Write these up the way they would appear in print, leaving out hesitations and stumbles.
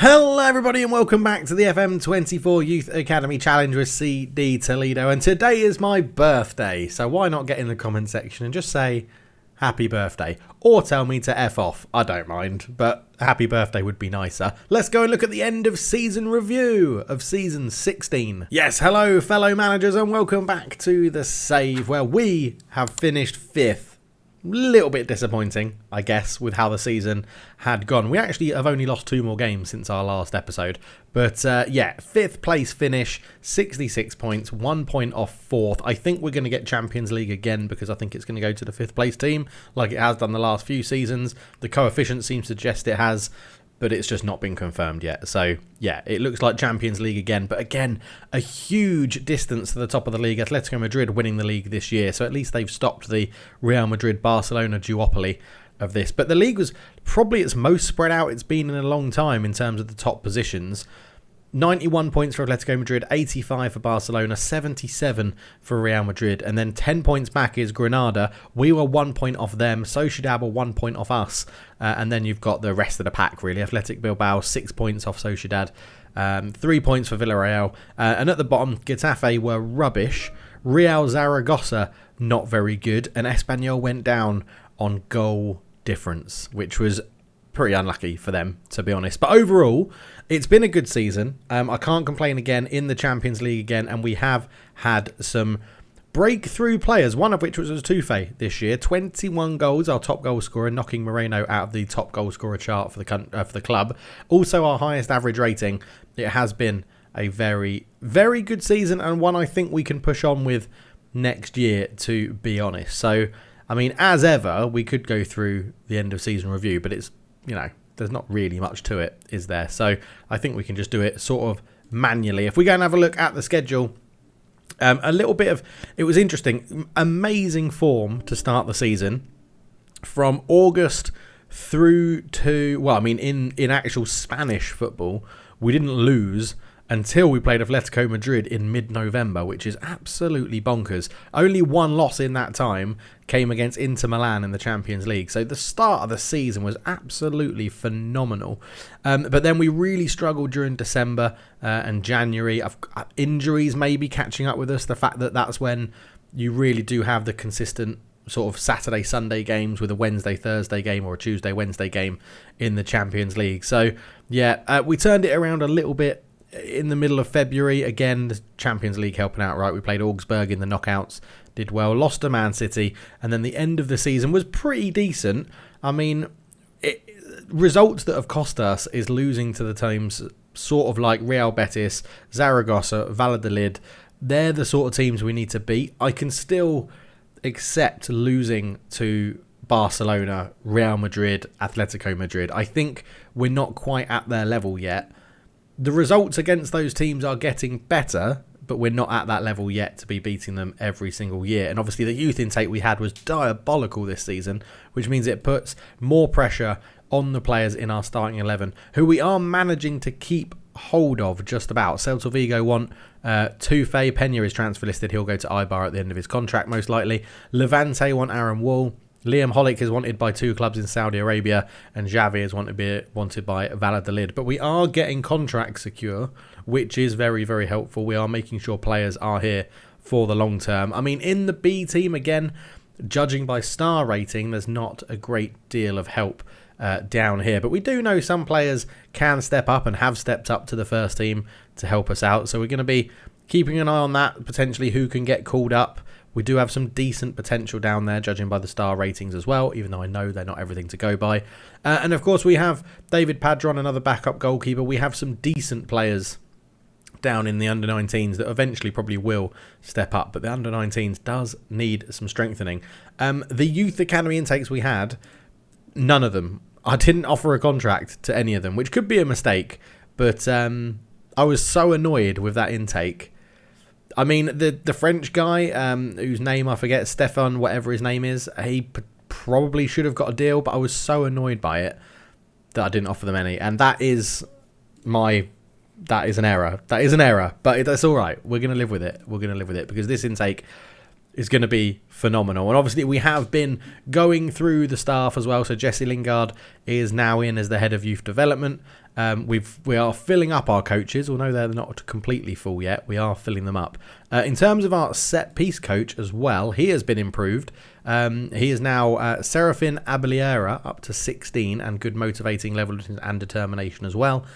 Hello everybody and welcome back to the FM24 Youth Academy Challenge with CD Toledo, and today is my birthday, so why not get in the comment section and just say happy birthday, or tell me to F off. I don't mind, but happy birthday would be nicer. Let's go and look at the end of season review of season 16. Yes, hello fellow managers and welcome back to the save where we have finished 5th. Little bit disappointing, I guess, with how the season had gone. We actually have only lost 2 more games since our last episode. But yeah, 5th place finish, 66 points, 1 point off 4th. I think we're going to get Champions League again because I think it's going to go to the 5th place team like it has done the last few seasons. The coefficient seems to suggest it has, but it's just not been confirmed yet. So, yeah, it looks like Champions League again. But again, a huge distance to the top of the league. Atletico Madrid winning the league this year. So at least they've stopped the Real Madrid-Barcelona duopoly of this. But the league was probably its most spread out it's been in a long time in terms of the top positions. 91 points for Atletico Madrid, 85 for Barcelona, 77 for Real Madrid, and then 10 points back is Granada. We were 1 point off them, Sociedad were 1 point off us, and then you've got the rest of the pack really. Athletic Bilbao, 6 points off Sociedad, 3 points for Villarreal, and at the bottom, Getafe were rubbish, Real Zaragoza not very good, and Espanyol went down on goal difference, which was pretty unlucky for them, to be honest. But overall, it's been a good season. I can't complain again in the Champions League again, and we have had some breakthrough players, one of which was Tufe this year. 21 goals, our top goal scorer, knocking Moreno out of the top goal scorer chart for the club. Also our highest average rating. It has been a very, very good season, and one I think we can push on with next year, to be honest. So, I mean, as ever, we could go through the end of season review, but it's, you know, there's not really much to it, is there? So I think we can just do it sort of manually. If we go and have a look at the schedule, a little bit of, it was interesting, amazing form to start the season. From August through to, well, I mean, in actual Spanish football, we didn't lose until we played Atletico Madrid in mid-November, which is absolutely bonkers. Only one loss in that time came against Inter Milan in the Champions League. So the start of the season was absolutely phenomenal. But then we really struggled during December and January. Injuries maybe catching up with us. The fact that that's when you really do have the consistent sort of Saturday, Sunday games with a Wednesday, Thursday game or a Tuesday, Wednesday game in the Champions League. So yeah, we turned it around a little bit in the middle of February. Again, the Champions League helping out, right? We played Augsburg in the knockouts, did well, lost to Man City, and then the end of the season was pretty decent. I mean, results that have cost us is losing to the teams sort of like Real Betis, Zaragoza, Valladolid. They're the sort of teams we need to beat. I can still accept losing to Barcelona, Real Madrid, Atletico Madrid. I think we're not quite at their level yet. The results against those teams are getting better, but we're not at that level yet to be beating them every single year. And obviously the youth intake we had was diabolical this season, which means it puts more pressure on the players in our starting 11, who we are managing to keep hold of just about. Celta Vigo want Tufe. Pena is transfer listed. He'll go to Eibar at the end of his contract, most likely. Levante want Aaron Wall. Liam Hollick is wanted by 2 clubs in Saudi Arabia, and Xavi is wanted by Valladolid. But we are getting contracts secure, which is very, very helpful. We are making sure players are here for the long term. I mean, in the B team, again, judging by star rating, there's not a great deal of help down here. But we do know some players can step up and have stepped up to the first team to help us out. So we're going to be keeping an eye on that, potentially who can get called up. We do have some decent potential down there, judging by the star ratings as well, even though I know they're not everything to go by. And of course, we have David Padron, another backup goalkeeper. We have some decent players down in the under-19s that eventually probably will step up. But the under-19s does need some strengthening. The youth academy intakes we had, none of them. I didn't offer a contract to any of them, which could be a mistake. But I was so annoyed with that intake. I mean, the French guy, whose name I forget, Stefan, whatever his name is, he probably should have got a deal, but I was so annoyed by it that I didn't offer them any. And that is an error. That is an error, but that's all right. We're going to live with it. We're going to live with it because this intake is going to be phenomenal. And obviously we have been going through the staff as well. So Jesse Lingard is now in as the head of youth development. We are filling up our coaches, although they're not completely full yet. We are filling them up. In terms of our set piece coach as well, he has been improved. He is now Serafin Abeliera up to 16 and good motivating level and determination as well.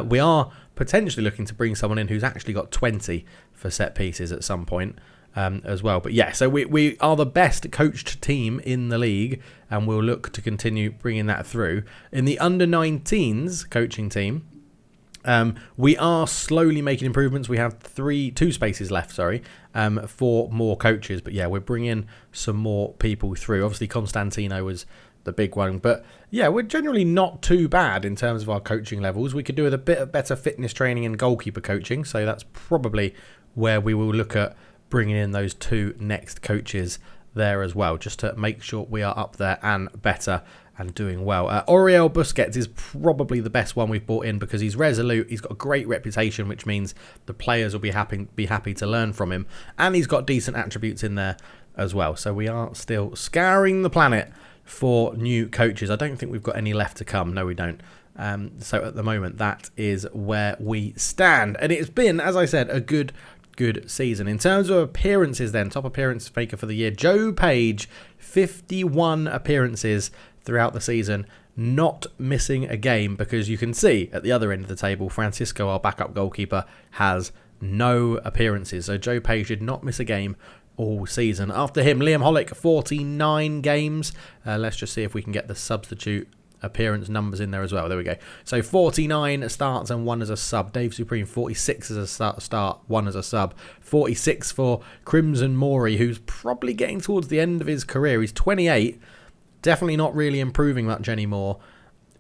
We are potentially looking to bring someone in who's actually got 20 for set pieces at some point as well. But yeah, so we are the best coached team in the league, and we'll look to continue bringing that through. In the under-19s coaching team, we are slowly making improvements. We have two spaces left, for more coaches. But yeah, we're bringing some more people through. Obviously, Constantino was the big one. But yeah, we're generally not too bad in terms of our coaching levels. We could do with a bit of better fitness training and goalkeeper coaching. So that's probably where we will look at bringing in those two next coaches there as well, just to make sure we are up there and better and doing well. Oriol Busquets is probably the best one we've brought in because he's resolute. He's got a great reputation, which means the players will be happy to learn from him. And he's got decent attributes in there as well. So we are still scouring the planet for new coaches. I don't think we've got any left to come. No, we don't. So at the moment, that is where we stand. And it's been, as I said, a good season. In terms of appearances then, top appearance maker for the year, Joe Page, 51 appearances throughout the season, not missing a game, because you can see at the other end of the table, Francisco, our backup goalkeeper, has no appearances. So Joe Page did not miss a game all season. After him, Liam Hollick, 49 games. Let's just see if we can get the substitute appearance numbers in there as well. There we go. So 49 starts and 1 as a sub. Dave Supreme, 46 as a start, 1 as a sub. 46 for Crimson Mori, who's probably getting towards the end of his career. He's 28, definitely not really improving much anymore.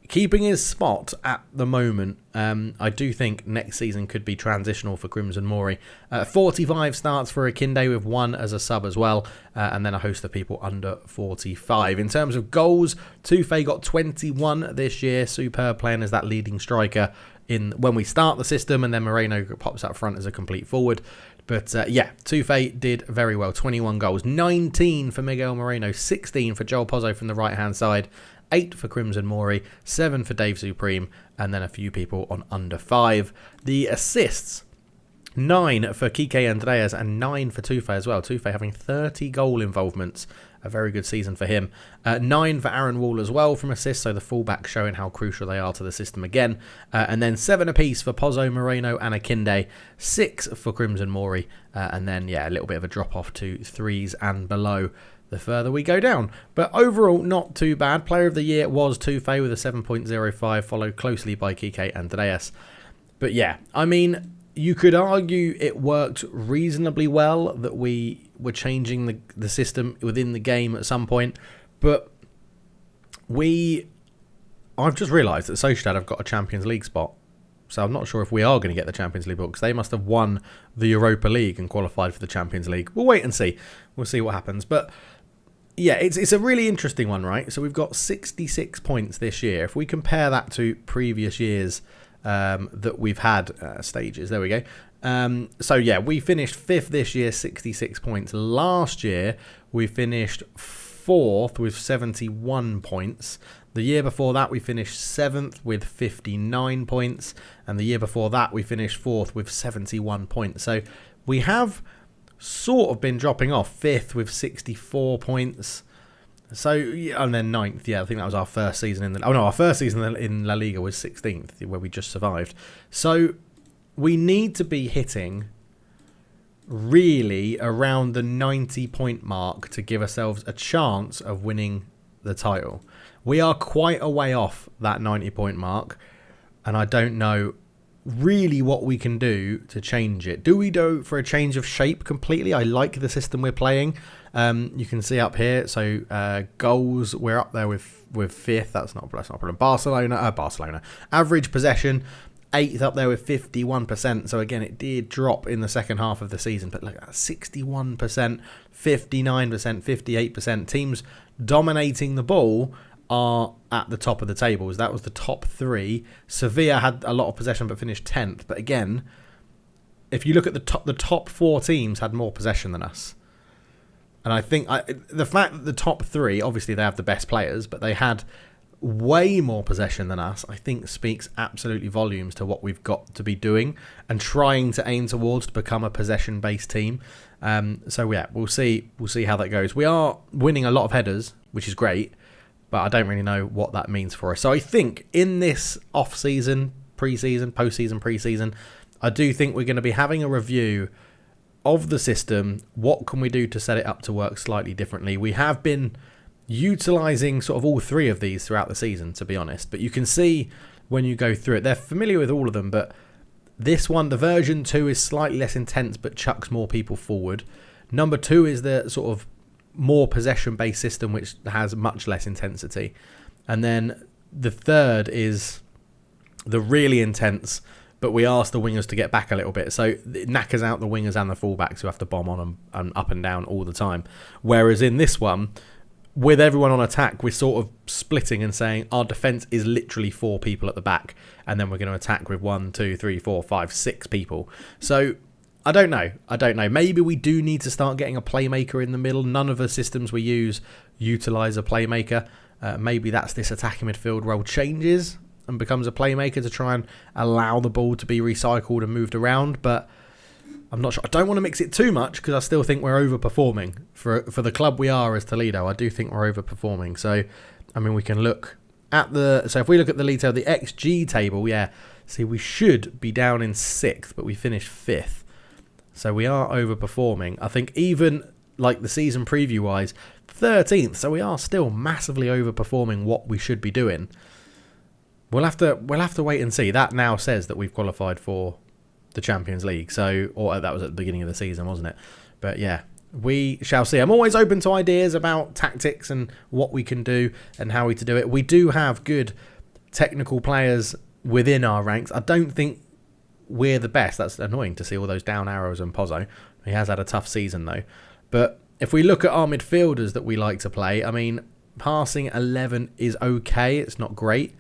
Keeping his spot at the moment. I do think next season could be transitional for Crimson Mori. 45 starts for Akinde with 1 as a sub as well. And then a host of people under 45. In terms of goals, Tufe got 21 this year. Superb playing as that leading striker when we start the system. And then Moreno pops up front as a complete forward. But yeah, Tufe did very well. 21 goals. 19 for Miguel Moreno. 16 for Joel Pozzo from the right-hand side. 8 for Crimson Mori, 7 for Dave Supreme, and then a few people on under 5. The assists, 9 for Kike Andreas and 9 for Tufe as well. Tufe having 30 goal involvements, a very good season for him. 9 for Aaron Wall as well from assists, so the fullbacks showing how crucial they are to the system again. And then 7 apiece for Pozzo, Moreno and Akinde, 6 for Crimson Mori, and then yeah, a little bit of a drop off to 3s and below the further we go down. But overall, not too bad. Player of the year was Tufe with a 7.05, followed closely by Kike Andreas. But yeah, I mean, you could argue it worked reasonably well, that we were changing the system within the game at some point. But I've just realised that Sociedad have got a Champions League spot. So I'm not sure if we are going to get the Champions League, because they must have won the Europa League and qualified for the Champions League. We'll wait and see. We'll see what happens. But yeah, it's a really interesting one, right? So we've got 66 points this year. If we compare that to previous years that we've had stages, there we go. So yeah, we finished 5th this year, 66 points. Last year, we finished 4th with 71 points. The year before that, we finished 7th with 59 points. And the year before that, we finished 4th with 71 points. So we have sort of been dropping off. 5th with 64 points. So, and then 9th. Yeah, I think that was our first season our first season in La Liga was 16th, where we just survived. So we need to be hitting really around the 90-point mark to give ourselves a chance of winning the title. We are quite a way off that 90-point mark, and I don't know really what we can do to change it. Do we go for a change of shape completely? I like the system we're playing. You can see up here, so goals, we're up there with 5th. That's not a problem. Barcelona. Average possession, 8th up there with 51%. So again, it did drop in the second half of the season, but look at that, 61%, 59%, 58%. Teams dominating the ball are at the top of the tables. That was the top 3. Sevilla had a lot of possession but finished 10th. But again, if you look at the top 4 teams had more possession than us. And I think the fact that the top 3, obviously they have the best players, but they had way more possession than us, I think speaks absolutely volumes to what we've got to be doing and trying to aim towards to become a possession-based team. So yeah, we'll see how that goes. We are winning a lot of headers, which is great, but I don't really know what that means for us. So I think in this off-season, pre-season, post-season, pre-season, I do think we're going to be having a review of the system. What can we do to set it up to work slightly differently? We have been utilising sort of all three of these throughout the season, to be honest. But you can see when you go through it, they're familiar with all of them, but this one, the version 2, is slightly less intense but chucks more people forward. Number 2 is the sort of more possession-based system, which has much less intensity. And then the third is the really intense, but we ask the wingers to get back a little bit. So it knackers out the wingers and the fullbacks who have to bomb on and up and down all the time. Whereas in this one, with everyone on attack, we're sort of splitting and saying our defence is literally 4 people at the back, and then we're going to attack with 1, 2, 3, 4, 5, 6 people. So I don't know. Maybe we do need to start getting a playmaker in the middle. None of the systems we use utilise a playmaker. Maybe that's this attacking midfield role changes and becomes a playmaker to try and allow the ball to be recycled and moved around. But I'm not sure. I don't want to mix it too much because I still think we're overperforming. For the club we are as Toledo, I do think we're overperforming. So, I mean, we can look at so if we look at the league table, the XG table, yeah, see, we should be down in 6th, but we finished 5th. So we are overperforming. I think even like the season preview-wise, 13th. So we are still massively overperforming what we should be doing. We'll have to wait and see. That now says that we've qualified for the Champions League. So, or that was at the beginning of the season, wasn't it? But yeah, we shall see. I'm always open to ideas about tactics and what we can do and how we to do it. We do have good technical players within our ranks. I don't think we're the best. That's annoying to see all those down arrows and Pozzo. He has had a tough season though. But if we look at our midfielders that we like to play, I mean, passing 11 is okay. It's not great.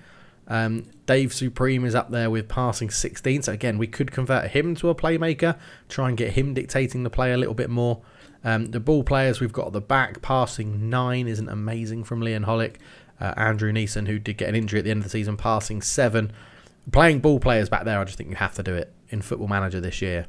Dave Supreme is up there with passing 16. So again, we could convert him to a playmaker, try and get him dictating the play a little bit more. The ball players we've got at the back, passing 9 isn't amazing from Leon Hollick. Andrew Neeson, who did get an injury at the end of the season, passing 7. Playing ball players back there, I just think you have to do it in Football Manager this year.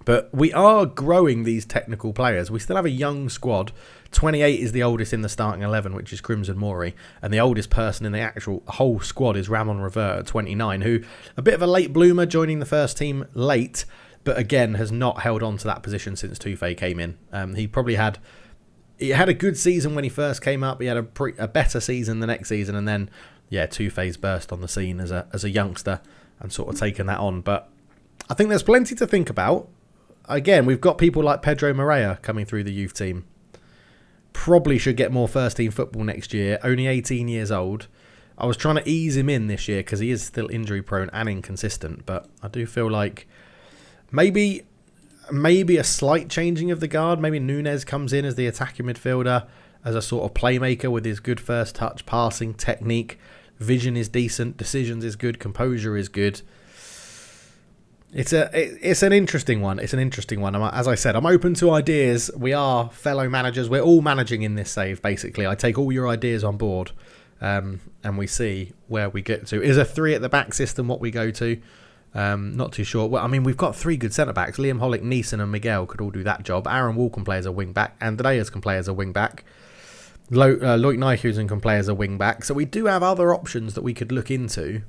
But we are growing these technical players. We still have a young squad. 28 is the oldest in the starting 11, which is Crimson Mori. And the oldest person in the actual whole squad is Ramon Revert at 29, who a bit of a late bloomer, joining the first team late, but again has not held on to that position since Tufay came in. He had a good season when he first came up. He had a better season the next season, and then Tufay's burst on the scene as a youngster and sort of taken that on. But I think there's plenty to think about. Again, we've got people like Pedro Moreira coming through the youth team. Probably should get more first team football next year. Only 18 years old. I was trying to ease him in this year because he is still injury prone and inconsistent. But I do feel like maybe a slight changing of the guard. Maybe Nunez comes in as the attacking midfielder, as a sort of playmaker with his good first touch, passing, technique. Vision is decent. Decisions is good. Composure is good. It's an interesting one. It's an interesting one. As I said, I'm open to ideas. We are fellow managers. We're all managing in this save, basically. I take all your ideas on board, and we see where we get to. Is a 3 at the back system what we go to? Not too sure. Well, I mean, we've got 3 good centre-backs. Liam Hollick, Neeson and Miguel could all do that job. Aaron Wall can play as a wing-back. Andreas can play as a wing-back. Loic Nijhuizen can play as a wing-back. So we do have other options that we could look into.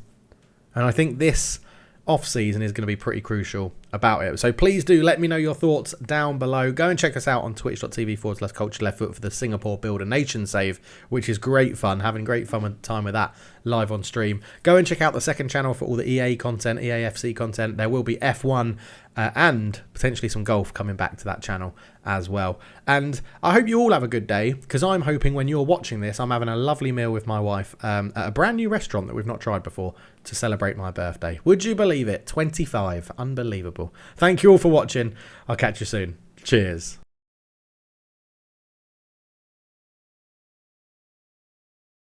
And I think this off-season is going to be pretty crucial about it. So please do let me know your thoughts down below. Go and check us out on twitch.tv/cultured for the Singapore Builder Nation save, which is great fun. Having great time with that live on stream. Go and check out the second channel for all the EA content, EAFC content. There will be F1 and potentially some golf coming back to that channel as well. And I hope you all have a good day, because I'm hoping when you're watching this, I'm having a lovely meal with my wife at a brand new restaurant that we've not tried before to celebrate my birthday. Would you believe it? 25. Unbelievable. Thank you all for watching. I'll catch you soon. Cheers.